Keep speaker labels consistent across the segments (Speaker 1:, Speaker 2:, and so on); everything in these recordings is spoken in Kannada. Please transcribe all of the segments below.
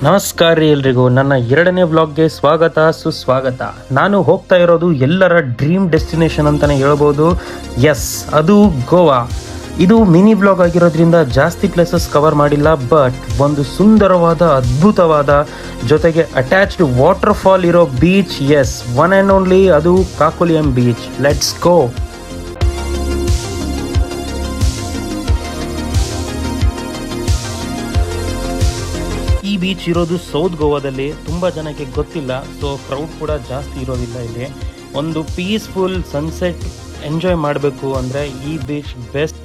Speaker 1: ನಮಸ್ಕಾರ ರೀ ಎಲ್ರಿಗೂ, ನನ್ನ ಎರಡನೇ ವ್ಲಾಗ್ಗೆ ಸ್ವಾಗತ ಸುಸ್ವಾಗತ. ನಾನು ಹೋಗ್ತಾ ಇರೋದು ಎಲ್ಲರ ಡ್ರೀಮ್ ಡೆಸ್ಟಿನೇಷನ್ ಅಂತಲೇ ಹೇಳ್ಬೋದು. ಎಸ್, ಅದು ಗೋವಾ. ಇದು ಮಿನಿ ಬ್ಲಾಗ್ ಆಗಿರೋದ್ರಿಂದ ಜಾಸ್ತಿ ಪ್ಲೇಸಸ್ ಕವರ್ ಮಾಡಿಲ್ಲ, ಬಟ್ ಒಂದು ಸುಂದರವಾದ ಅದ್ಭುತವಾದ ಜೊತೆಗೆ ಅಟ್ಯಾಚ್ಡ್ ವಾಟರ್ ಫಾಲ್ ಇರೋ beach, yes, one and only, ಅದು ಕಾಕುಲಿಯಂ ಬೀಚ್. Let's go. ಈ ಬೀಚ್ ಇರೋದು ಸೌತ್ ಗೋವಾದಲ್ಲಿ. ತುಂಬ ಜನಕ್ಕೆ ಗೊತ್ತಿಲ್ಲ, ಸೊ ಕ್ರೌಡ್ ಕೂಡ ಜಾಸ್ತಿ ಇರೋದಿಲ್ಲ ಇಲ್ಲಿ. ಒಂದು ಪೀಸ್ಫುಲ್ ಸನ್ಸೆಟ್ ಎಂಜಾಯ್ ಮಾಡಬೇಕು ಅಂದರೆ ಈ ಬೀಚ್ ಬೆಸ್ಟ್.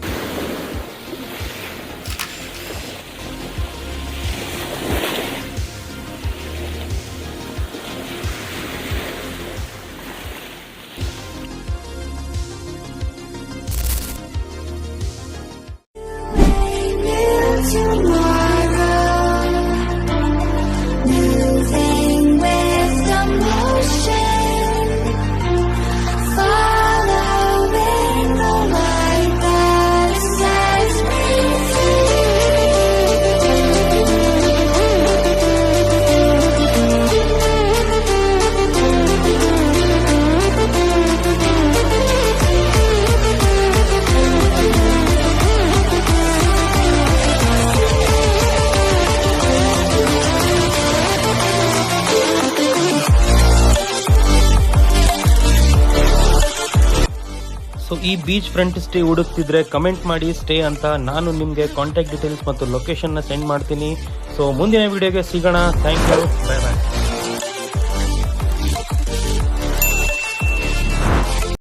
Speaker 1: ಸೊ ಈ ಬೀಚ್ ಫ್ರಂಟ್ ಸ್ಟೇ ಹುಡುಕ್ತಿದ್ರೆ ಕಮೆಂಟ್ ಮಾಡಿ ಸ್ಟೇ ಅಂತ. ನಾನು ನಿಮಗೆ ಕಾಂಟ್ಯಾಕ್ಟ್ ಡೀಟೇಲ್ಸ್ ಮತ್ತು ಲೊಕೇಶನ್ನ ಸೆಂಡ್ ಮಾಡ್ತೀನಿ. ಸೊ ಮುಂದಿನ ವಿಡಿಯೋಗೆ ಸಿಗೋಣ. Thank you, bye bye.